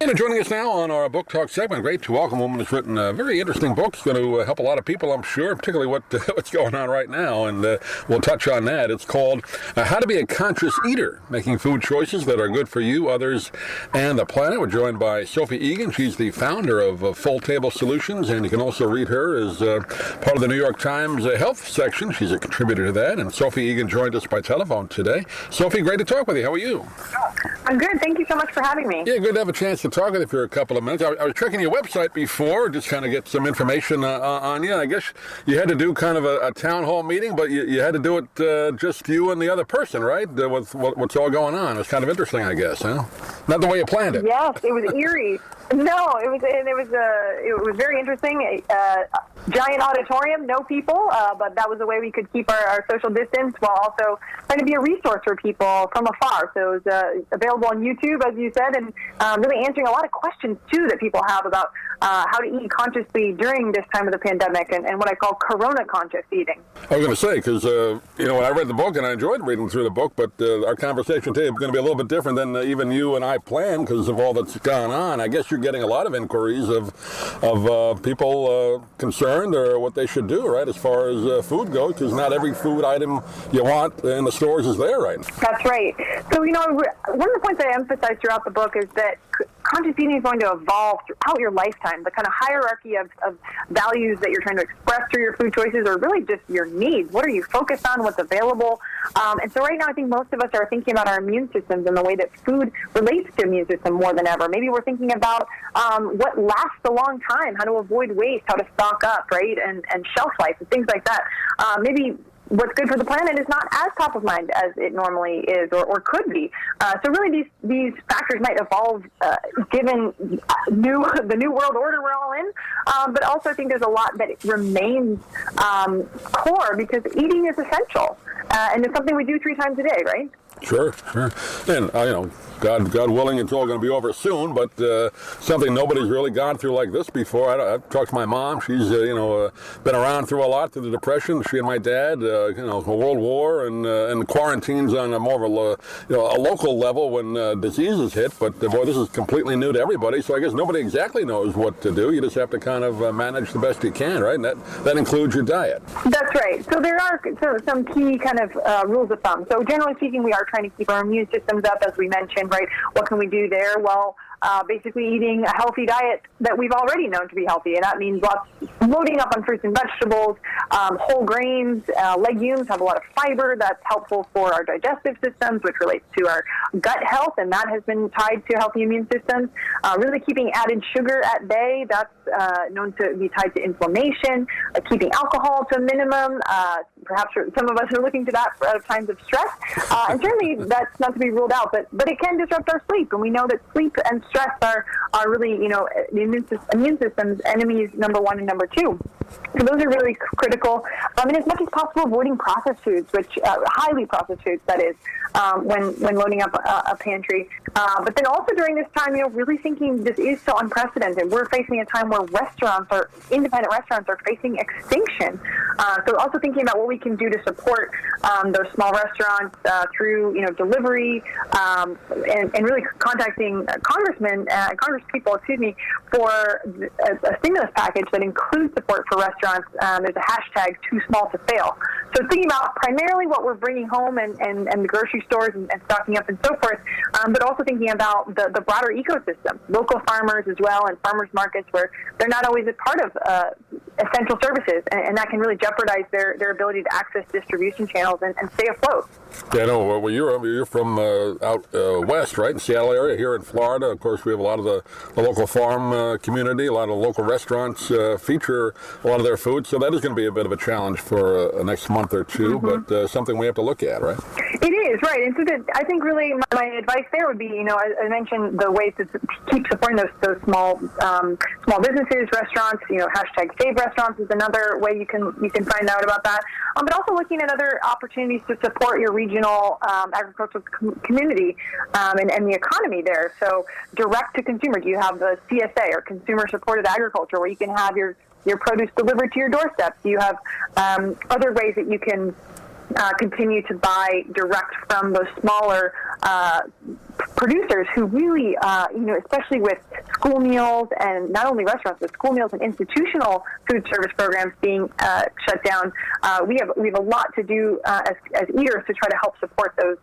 And joining us now on our Book Talk segment, great to welcome a woman who's written a very interesting book. It's going to help a lot of people, I'm sure, particularly what's going on right now, and we'll touch on that. It's called How to Be a Conscious Eater, Making Food Choices That Are Good for You, Others, and the Planet. We're joined by Sophie Egan. She's the founder of Full Table Solutions, and you can also read her as part of the New York Times health section. She's a contributor to that, and Sophie Egan joined us by telephone today. Sophie, great to talk with you. How are you? I'm good. Thank you so much for having me. Yeah, good to have a chance to talk with you for a couple of minutes. I was checking your website before, just kind of get some information on you. I guess you had to do kind of a town hall meeting, but you had to do it just you and the other person, right? With what's all going on. It was kind of interesting, I guess, huh? Not the way you planned it. Yes, it was eerie. No, it was very interesting. Giant auditorium, no people, but that was the way we could keep our social distance while also trying to be a resource for people from afar. So it was available on YouTube, as you said, and really answering a lot of questions, too, that people have about how to eat consciously during this time of the pandemic and what I call corona-conscious eating. I was going to say, because, when I read the book, and I enjoyed reading through the book, but our conversation today is going to be a little bit different than even you and I planned because of all that's gone on. I guess you're getting a lot of inquiries of people concerned or what they should do, right, as far as food goes, because not every food item you want in the stores is there right now. That's right. So, one of the points I emphasize throughout the book is that conscious eating is going to evolve throughout your lifetime. The kind of hierarchy of values that you're trying to express through your food choices are really just your needs. What are you focused on? What's available? And so right now I think most of us are thinking about our immune systems and the way that food relates to immune system more than ever. Maybe we're thinking about what lasts a long time, how to avoid waste, how to stock up, right, and shelf life and things like that. Maybe what's good for the planet is not as top of mind as it normally is or could be. So really these factors might evolve given the new world order we're all in. But also I think there's a lot that remains core because eating is essential. And it's something we do 3 times a day, right? Sure. And, God willing, it's all going to be over soon, but something nobody's really gone through like this before. I've talked to my mom. She's, been around through a lot, through the Depression. She and my dad, the World War and quarantines on a more of a local level when diseases hit. But, boy, this is completely new to everybody, so I guess nobody exactly knows what to do. You just have to kind of manage the best you can, right? And that includes your diet. That's right. So there are some key kind of rules of thumb. So generally speaking, we are trying to keep our immune systems up, as we mentioned, right? What can we do there? Well, basically eating a healthy diet that we've already known to be healthy, and that means loading up on fruits and vegetables, whole grains, legumes have a lot of fiber that's helpful for our digestive systems, which relates to our gut health, and that has been tied to healthy immune systems. Really keeping added sugar at bay, that's known to be tied to inflammation, keeping alcohol to a minimum. Perhaps some of us are looking to that out of times of stress, and certainly that's not to be ruled out, but it can disrupt our sleep, and we know that sleep and stress are really, the immune system's enemies number 1 and number 2. So those are really critical. And as much as possible, avoiding processed foods, which highly processed foods, that is, when loading up a pantry. But then also during this time, really thinking this is so unprecedented. We're facing a time where independent restaurants are facing extinction. So also thinking about what we can do to support those small restaurants through, delivery, and really contacting congresspeople, for a stimulus package that includes support for restaurants. There's a hashtag #TooSmallToFail. So thinking about primarily what we're bringing home and the grocery stores and stocking up and so forth, but also thinking about the broader ecosystem, local farmers as well, and farmers markets where they're not always a part of essential services, and that can really jeopardize their ability to access distribution channels and stay afloat. Yeah, no, well, you're from out west, right, in Seattle area. Here in Florida, of course, we have a lot of the local farm community. A lot of local restaurants feature a lot of their food, so that is going to be a bit of a challenge for the next month or two, but something we have to look at, right? It is, right. And so I think really my advice there would be, I mentioned the ways to keep supporting those small businesses, restaurants. Hashtag Save Restaurants is another way you can find out about that. But also looking at other opportunities to support your regional agricultural community and the economy there. So direct to consumer. Do you have the CSA, or consumer supported agriculture, where you can have your produce delivered to your doorstep? Do you have other ways that you can continue to buy direct from those smaller producers who really, especially with school meals and not only restaurants, but school meals and institutional food service programs being shut down. We have a lot to do as eaters to try to help support those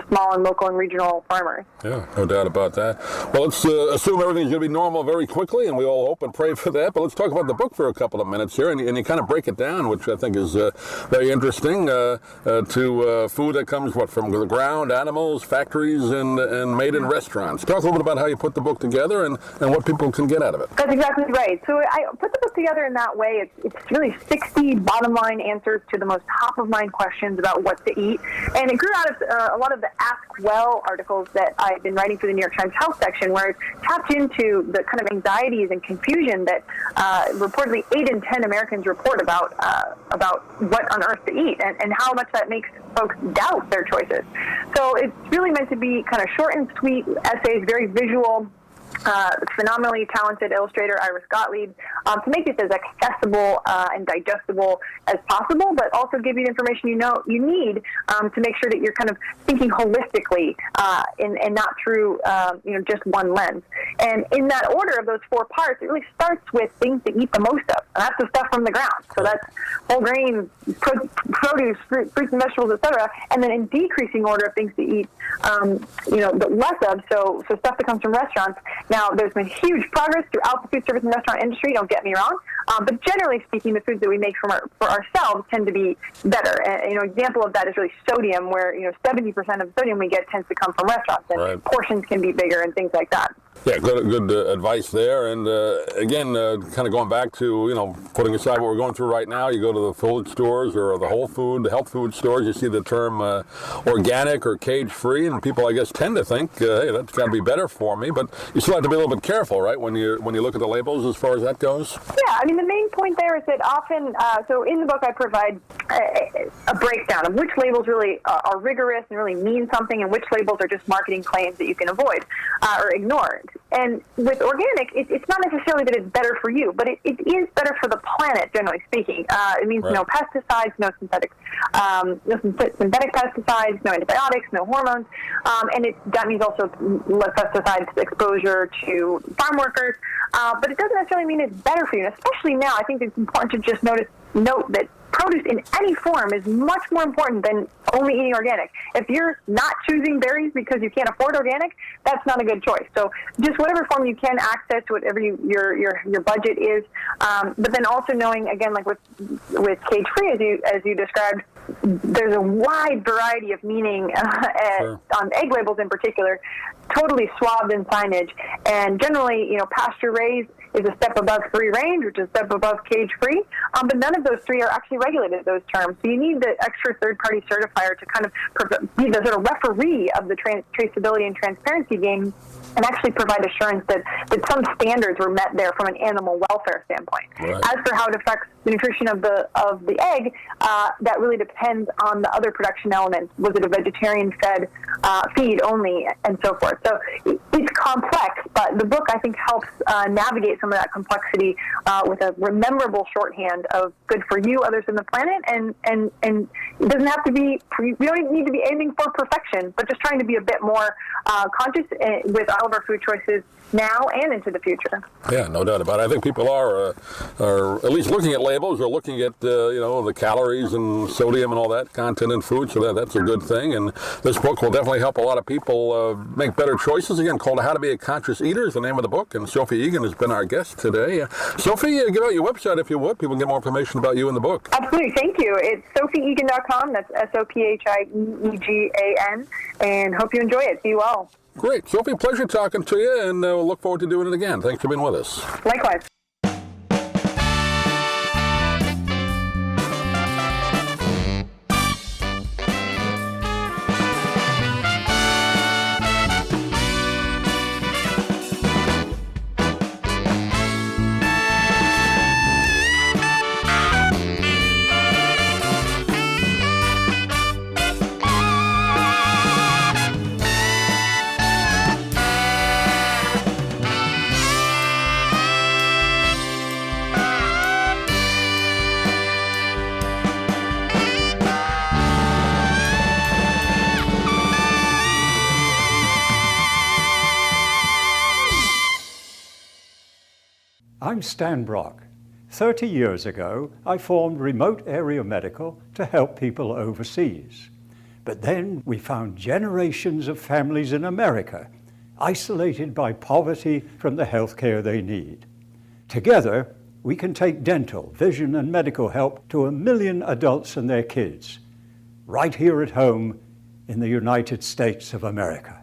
small and local and regional farmers. Yeah, no doubt about that. Well, let's assume everything's going to be normal very quickly, and we all hope and pray for that. But let's talk about the book for a couple of minutes here, and you kind of break it down, which I think is very interesting, to food that comes, from the ground, animals, factories, and made in restaurants. Talk a little bit about how you put the book together and what people can get out of it. That's exactly right. So I put the book together in that way. It's really 60 bottom-line answers to the most top-of-mind questions about what to eat. And it grew out of a lot of the Ask Well articles that I've been writing for the New York Times Health section, where it tapped into the kind of anxieties and confusion that reportedly 8 in 10 Americans report about what on earth to eat and how much that makes folks doubt their choices. So it's really meant to be kind of short and sweet essays, very visual. Phenomenally talented illustrator Iris Gottlieb, to make this as accessible and digestible as possible, but also give you the information you need to make sure that you're kind of thinking holistically and not through just one lens. And in that order of those 4 parts, it really starts with things to eat the most of, and that's the stuff from the ground. So that's whole grains, produce, fruits and vegetables, etc. And then in decreasing order of things to eat, the less of. So stuff that comes from restaurants. Now, there's been huge progress throughout the food service and restaurant industry, don't get me wrong, but generally speaking, the foods that we make for ourselves tend to be better. And, example of that is really sodium, where, 70% of the sodium we get tends to come from restaurants, and portions can be bigger and things like that. Yeah, good advice there. And again, kind of going back to, putting aside what we're going through right now, you go to the food stores or the the health food stores, you see the term organic or cage-free, and people, I guess, tend to think, hey, that's got to be better for me. But you still have to be a little bit careful, right, when you look at the labels as far as that goes? Yeah, I mean, the main point there is that often, so in the book I provide a breakdown of which labels really are rigorous and really mean something, and which labels are just marketing claims that you can avoid or ignore. And with organic, it's not necessarily that it's better for you, but it is better for the planet, generally speaking. It means no pesticides, no synthetic pesticides, no antibiotics, no hormones, and that means also less pesticides exposure to farm workers. But it doesn't necessarily mean it's better for you. And especially now, I think it's important to just note that produce in any form is much more important than only eating organic. If you're not choosing berries because you can't afford organic, that's not a good choice. So just whatever form you can access, whatever your budget is, but then also knowing, again, like with cage-free, as you described, there's a wide variety of meaning on egg labels in particular, totally swathed in signage. And generally, pasture-raised is a step above free range, which is a step above cage-free, but none of those 3 are actually regulated, those terms. So you need the extra third-party certifier to kind of be the sort of referee of the traceability and transparency game, and actually provide assurance that some standards were met there from an animal welfare standpoint. Right. As for how it affects the nutrition of the egg, that really depends on the other production elements. Was it a vegetarian-fed feed only, and so forth. So it's complex, but the book, I think, helps navigate some of that complexity with a memorable shorthand of good for you, others, and the planet. And it doesn't have to be, we don't need to be aiming for perfection, but just trying to be a bit more conscious with all of our food choices now and into the future. Yeah, no doubt about it. I think people are at least looking at labels or looking at the calories and sodium and all that content in food, so that's a good thing. And this book will definitely help a lot of people make better choices. Again, called How to Be a Conscious Eater is the name of the book, and Sophie Egan has been our guest today. Sophie, give out your website if you would. People can get more information about you in the book. Absolutely, thank you. It's sophieegan.com. That's SOPHIEEGAN, and hope you enjoy it. See you all. Great. Sophie, pleasure talking to you, and we'll look forward to doing it again. Thanks for being with us. Likewise. I'm Stan Brock. 30 years ago, I formed Remote Area Medical to help people overseas. But then we found generations of families in America, isolated by poverty from the health care they need. Together, we can take dental, vision, and medical help to 1 million adults and their kids, right here at home in the United States of America.